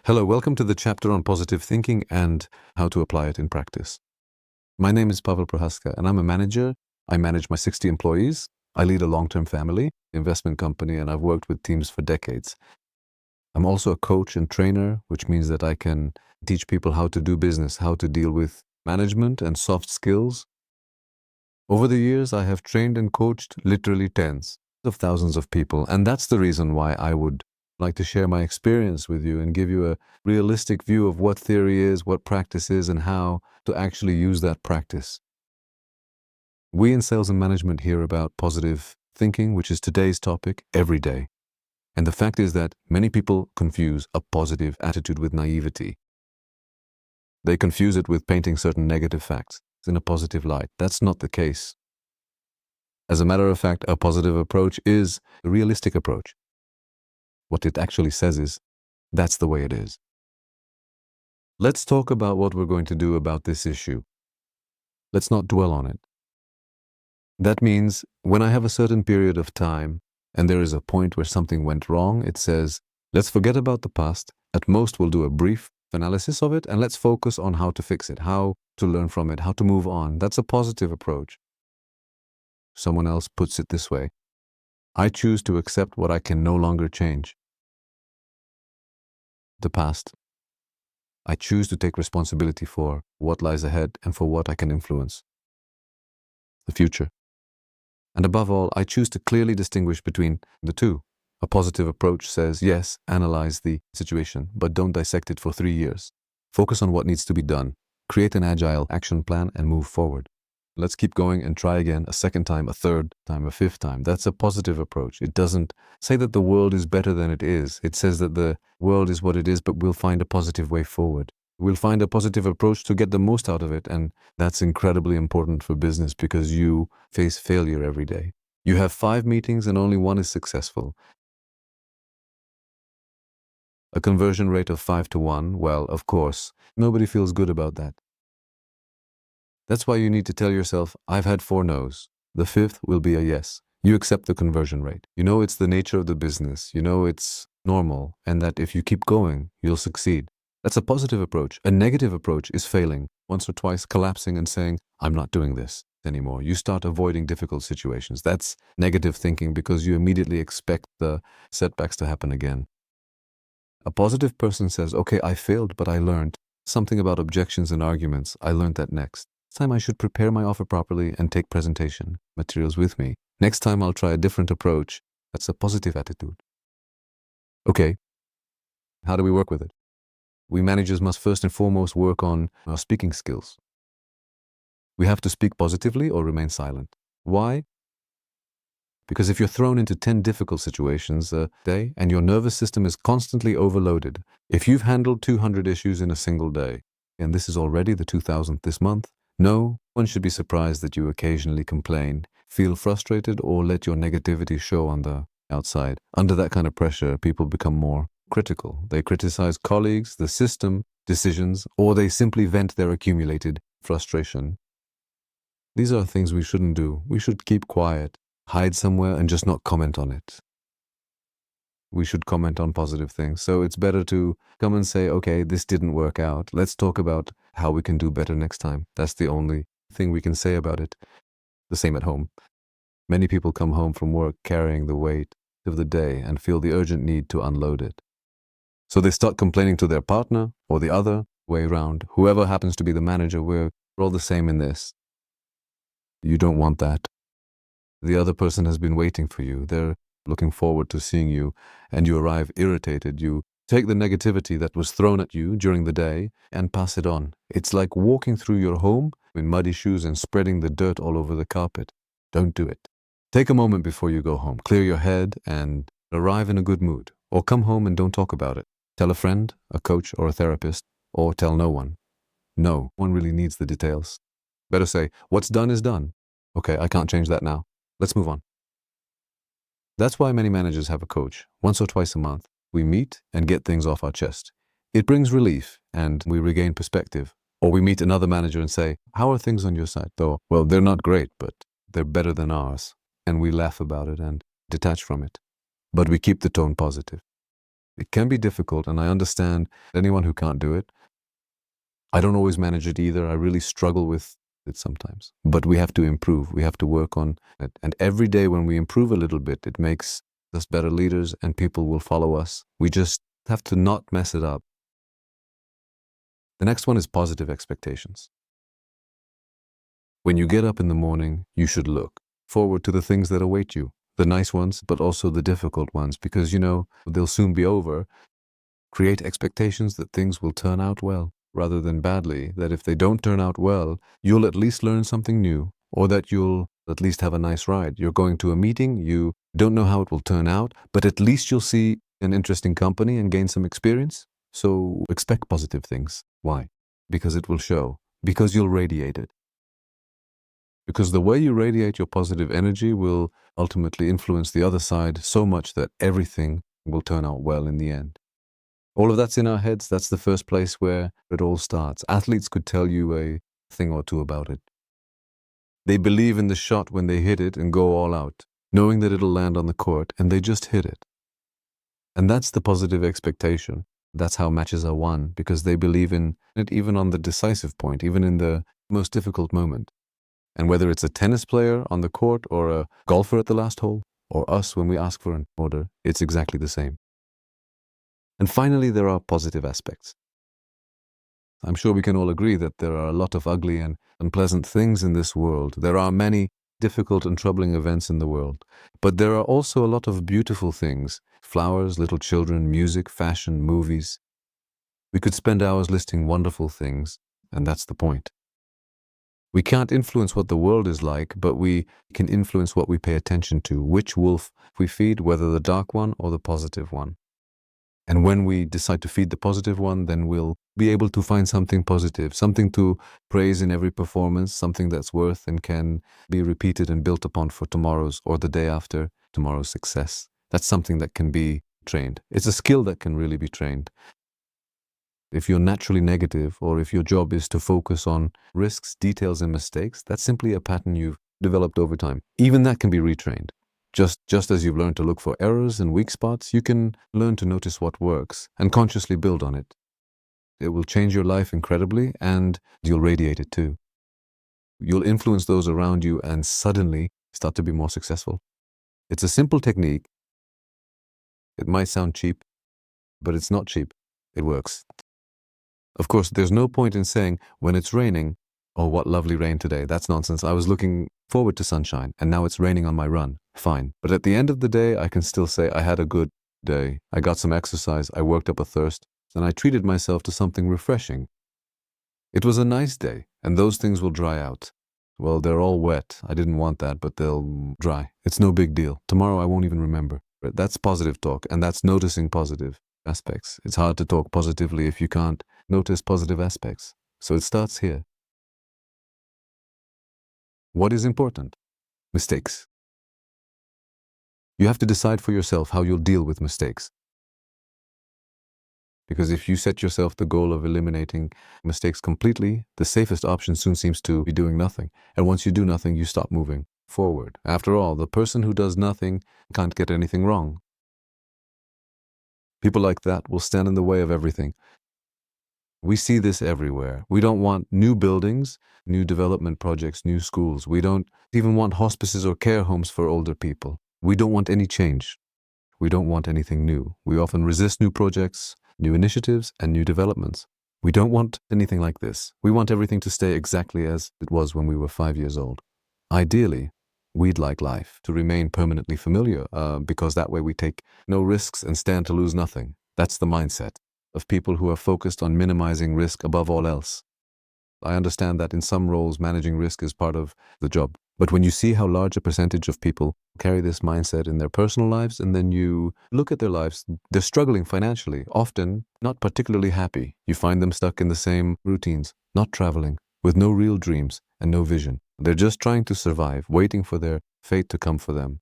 Hello, welcome to the chapter on positive thinking and how to apply it in practice. My name is Pavel Prohaska, and I'm a manager. I manage my 60 employees. I lead a long-term family investment company, and I've worked with teams for decades. I'm also a coach and trainer, which means that I can teach people how to do business, how to deal with management and soft skills. Over the years, I have trained and coached literally tens of thousands of people, and that's the reason why I would like to share my experience with you and give you a realistic view of what theory is, what practice is, and how to actually use that practice. We in sales and management hear about positive thinking, which is today's topic, every day. And the fact is that many people confuse a positive attitude with naivety. They confuse it with painting certain negative facts in a positive light. That's not the case. As a matter of fact, a positive approach is a realistic approach. What it actually says is, that's the way it is. Let's talk about what we're going to do about this issue. Let's not dwell on it. That means when I have a certain period of time and there is a point where something went wrong, it says, let's forget about the past. At most, we'll do a brief analysis of it and let's focus on how to fix it, how to learn from it, how to move on. That's a positive approach. Someone else puts it this way. I choose to accept what I can no longer change. The past. I choose to take responsibility for what lies ahead and for what I can influence. The future. And above all, I choose to clearly distinguish between the two. A positive approach says, yes, analyze the situation, but don't dissect it for 3 years. Focus on what needs to be done. Create an agile action plan and move forward. Let's keep going and try again a second time, a third time, a fifth time. That's a positive approach. It doesn't say that the world is better than it is. It says that the world is what it is, but we'll find a positive way forward. We'll find a positive approach to get the most out of it, and that's incredibly important for business because you face failure every day. You have 5 meetings and only 1 is successful. A conversion rate of 5 to 1, well, of course, nobody feels good about that. That's why you need to tell yourself, I've had 4 no's. The 5th will be a yes. You accept the conversion rate. You know it's the nature of the business. You know it's normal, and that if you keep going, you'll succeed. That's a positive approach. A negative approach is failing, once or twice collapsing and saying, I'm not doing this anymore. You start avoiding difficult situations. That's negative thinking because you immediately expect the setbacks to happen again. A positive person says, okay, I failed, but I learned something about objections and arguments. I learned that next time I should prepare my offer properly and take presentation materials with me. Next time I'll try a different approach. That's a positive attitude. Okay, how do we work with it? We managers must first and foremost work on our speaking skills. We have to speak positively or remain silent. Why? Because if you're thrown into 10 difficult situations a day and your nervous system is constantly overloaded, if you've handled 200 issues in a single day, and this is already the 2000th this month, no one should be surprised that you occasionally complain, feel frustrated, or let your negativity show on the outside. Under that kind of pressure, people become more critical. They criticize colleagues, the system, decisions, or they simply vent their accumulated frustration. These are things we shouldn't do. We should keep quiet, hide somewhere, and just not comment on it. We should comment on positive things. So it's better to come and say, okay, this didn't work out. Let's talk about how we can do better next time. That's the only thing we can say about it. The same at home. Many people come home from work carrying the weight of the day and feel the urgent need to unload it. So they start complaining to their partner or the other way around. Whoever happens to be the manager, we're all the same in this. You don't want that. The other person has been waiting for you. They're looking forward to seeing you, and you arrive irritated. You take the negativity that was thrown at you during the day and pass it on. It's like walking through your home in muddy shoes and spreading the dirt all over the carpet. Don't do it. Take a moment before you go home. Clear your head and arrive in a good mood. Or come home and don't talk about it. Tell a friend, a coach, or a therapist, or tell no one. No one really needs the details. Better say, what's done is done. Okay, I can't change that now. Let's move on. That's why many managers have a coach. Once or twice a month, we meet and get things off our chest. It brings relief and we regain perspective. Or we meet another manager and say, how are things on your side? Though, well, they're not great, but they're better than ours. And we laugh about it and detach from it. But we keep the tone positive. It can be difficult, and I understand anyone who can't do it. I don't always manage it either. I really struggle with it sometimes. But we have to improve. We have to work on it. And every day when we improve a little bit, it makes us better leaders and people will follow us. We just have to not mess it up. The next one is positive expectations. When you get up in the morning, you should look forward to the things that await you, the nice ones, but also the difficult ones, because you know they'll soon be over. Create expectations that things will turn out well, rather than badly, that if they don't turn out well, you'll at least learn something new, or that you'll at least have a nice ride. You're going to a meeting, you don't know how it will turn out, but at least you'll see an interesting company and gain some experience. So expect positive things. Why? Because it will show. Because you'll radiate it. Because the way you radiate your positive energy will ultimately influence the other side so much that everything will turn out well in the end. All of that's in our heads. That's the first place where it all starts. Athletes could tell you a thing or two about it. They believe in the shot when they hit it and go all out, knowing that it'll land on the court, and they just hit it. And that's the positive expectation. That's how matches are won, because they believe in it even on the decisive point, even in the most difficult moment. And whether it's a tennis player on the court or a golfer at the last hole, or us when we ask for an order, it's exactly the same. And finally, there are positive aspects. I'm sure we can all agree that there are a lot of ugly and unpleasant things in this world. There are many difficult and troubling events in the world. But there are also a lot of beautiful things: flowers, little children, music, fashion, movies. We could spend hours listing wonderful things, and that's the point. We can't influence what the world is like, but we can influence what we pay attention to, which wolf we feed, whether the dark one or the positive one. And when we decide to feed the positive one, then we'll be able to find something positive, something to praise in every performance, something that's worth and can be repeated and built upon for tomorrow's or the day after tomorrow's success. That's something that can be trained. It's a skill that can really be trained. If you're naturally negative, or if your job is to focus on risks, details, and mistakes, that's simply a pattern you've developed over time. Even that can be retrained. Just as you've learned to look for errors and weak spots, you can learn to notice what works and consciously build on it. It will change your life incredibly, and you'll radiate it too. You'll influence those around you and suddenly start to be more successful. It's a simple technique. It might sound cheap, but it's not cheap. It works. Of course, there's no point in saying when it's raining, "Oh, what lovely rain today." That's nonsense. I was looking forward to sunshine, and now it's raining on my run. Fine. But at the end of the day, I can still say I had a good day. I got some exercise, I worked up a thirst, and I treated myself to something refreshing. It was a nice day, and those things will dry out. Well, they're all wet. I didn't want that, but they'll dry. It's no big deal. Tomorrow I won't even remember. That's positive talk, and that's noticing positive aspects. It's hard to talk positively if you can't notice positive aspects. So it starts here. What is important? Mistakes. You have to decide for yourself how you'll deal with mistakes. Because if you set yourself the goal of eliminating mistakes completely, the safest option soon seems to be doing nothing. And once you do nothing, you stop moving forward. After all, the person who does nothing can't get anything wrong. People like that will stand in the way of everything. We see this everywhere. We don't want new buildings, new development projects, new schools. We don't even want hospices or care homes for older people. We don't want any change. We don't want anything new. We often resist new projects, new initiatives, and new developments. We don't want anything like this. We want everything to stay exactly as it was when we were 5 years old. Ideally, we'd like life to remain permanently familiar, because that way we take no risks and stand to lose nothing. That's the mindset of people who are focused on minimizing risk above all else. I understand that in some roles, managing risk is part of the job. But when you see how large a percentage of people carry this mindset in their personal lives, and then you look at their lives, they're struggling financially, often not particularly happy. You find them stuck in the same routines, not traveling, with no real dreams and no vision. They're just trying to survive, waiting for their fate to come for them.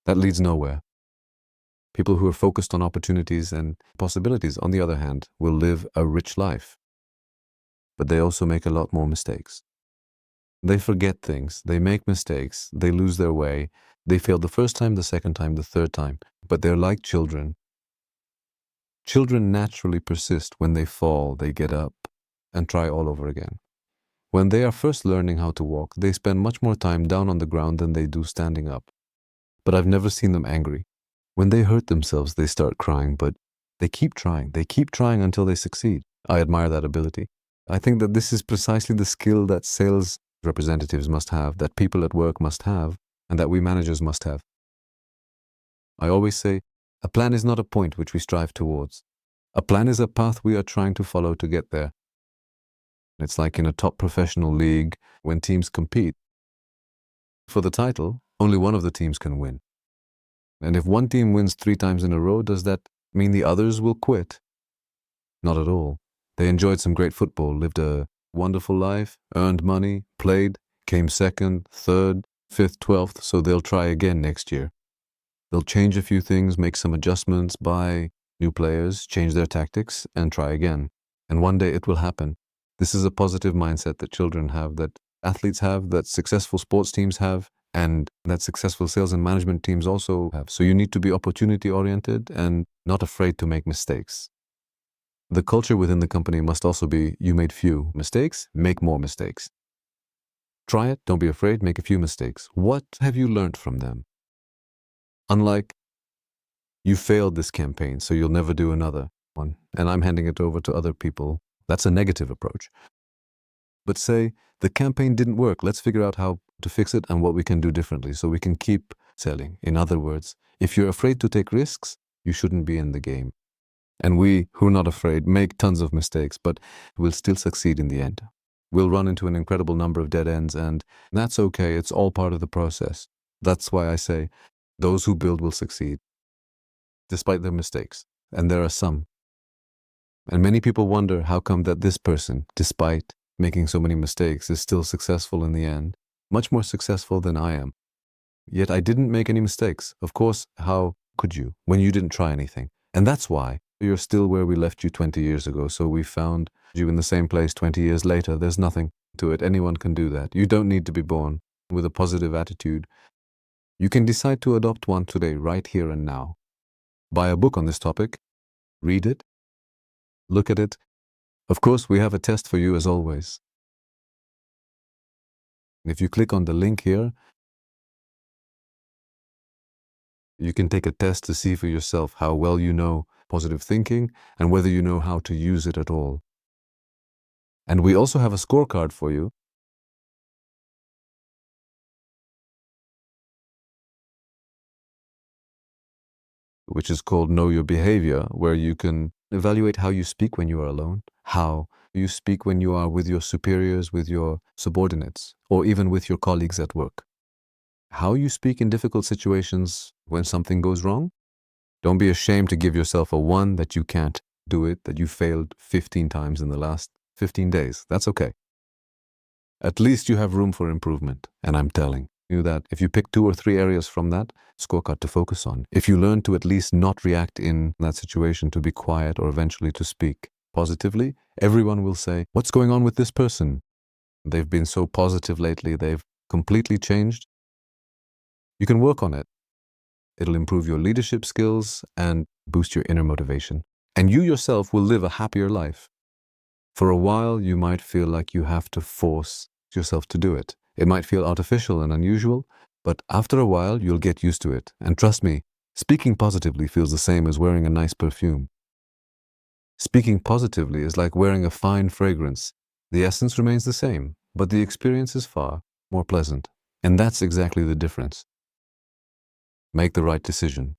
That leads nowhere. People who are focused on opportunities and possibilities, on the other hand, will live a rich life. But they also make a lot more mistakes. They forget things, they make mistakes, they lose their way, they fail the first time, the second time, the third time. But they're like children. Children naturally persist. When they fall, they get up and try all over again. When they are first learning how to walk, they spend much more time down on the ground than they do standing up. But I've never seen them angry. When they hurt themselves, they start crying, but they keep trying. They keep trying until they succeed. I admire that ability. I think that this is precisely the skill that sales representatives must have, that people at work must have, and that we managers must have. I always say, a plan is not a point which we strive towards. A plan is a path we are trying to follow to get there. It's like in a top professional league when teams compete for the title, only one of the teams can win. And if one team wins 3 times in a row, does that mean the others will quit? Not at all. They enjoyed some great football, lived a wonderful life, earned money, played, came second, third, fifth, 12th, so they'll try again next year. They'll change a few things, make some adjustments, buy new players, change their tactics, and try again. And one day it will happen. This is a positive mindset that children have, that athletes have, that successful sports teams have, and that successful sales and management teams also have. So you need to be opportunity-oriented and not afraid to make mistakes. The culture within the company must also be, you made few mistakes, make more mistakes. Try it, don't be afraid, make a few mistakes. What have you learned from them? Unlike, you failed this campaign, so you'll never do another one, and I'm handing it over to other people. That's a negative approach. But say, the campaign didn't work, let's figure out how to fix it and what we can do differently so we can keep selling. In other words, if you're afraid to take risks, you shouldn't be in the game. And we, who are not afraid, make tons of mistakes, but we'll still succeed in the end. We'll run into an incredible number of dead ends, and that's okay, it's all part of the process. That's why I say, those who build will succeed, despite their mistakes. And there are some. And many people wonder how come that this person, despite making so many mistakes, is still successful in the end, much more successful than I am. Yet I didn't make any mistakes. Of course, how could you, when you didn't try anything? And that's why you're still where we left you 20 years ago. So we found you in the same place 20 years later. There's nothing to it. Anyone can do that. You don't need to be born with a positive attitude. You can decide to adopt one today, right here and now. Buy a book on this topic, read it, look at it. Of course, we have a test for you as always. If you click on the link here, you can take a test to see for yourself how well you know positive thinking and whether you know how to use it at all. And we also have a scorecard for you. Which is called Know Your Behavior, where you can evaluate how you speak when you are alone, how you speak when you are with your superiors, with your subordinates, or even with your colleagues at work. How you speak in difficult situations when something goes wrong. Don't be ashamed to give yourself a 1 that you can't do it, that you failed 15 times in the last 15 days. That's okay. At least you have room for improvement, and I'm telling you that if you pick 2 or 3 areas from that scorecard to focus on, if you learn to at least not react in that situation, to be quiet or eventually to speak positively, everyone will say, what's going on with this person? They've been so positive lately, they've completely changed. You can work on it. It'll improve your leadership skills and boost your inner motivation. And you yourself will live a happier life. For a while, you might feel like you have to force yourself to do it. It might feel artificial and unusual, but after a while, you'll get used to it. And trust me, speaking positively feels the same as wearing a nice perfume. Speaking positively is like wearing a fine fragrance. The essence remains the same, but the experience is far more pleasant. And that's exactly the difference. Make the right decision.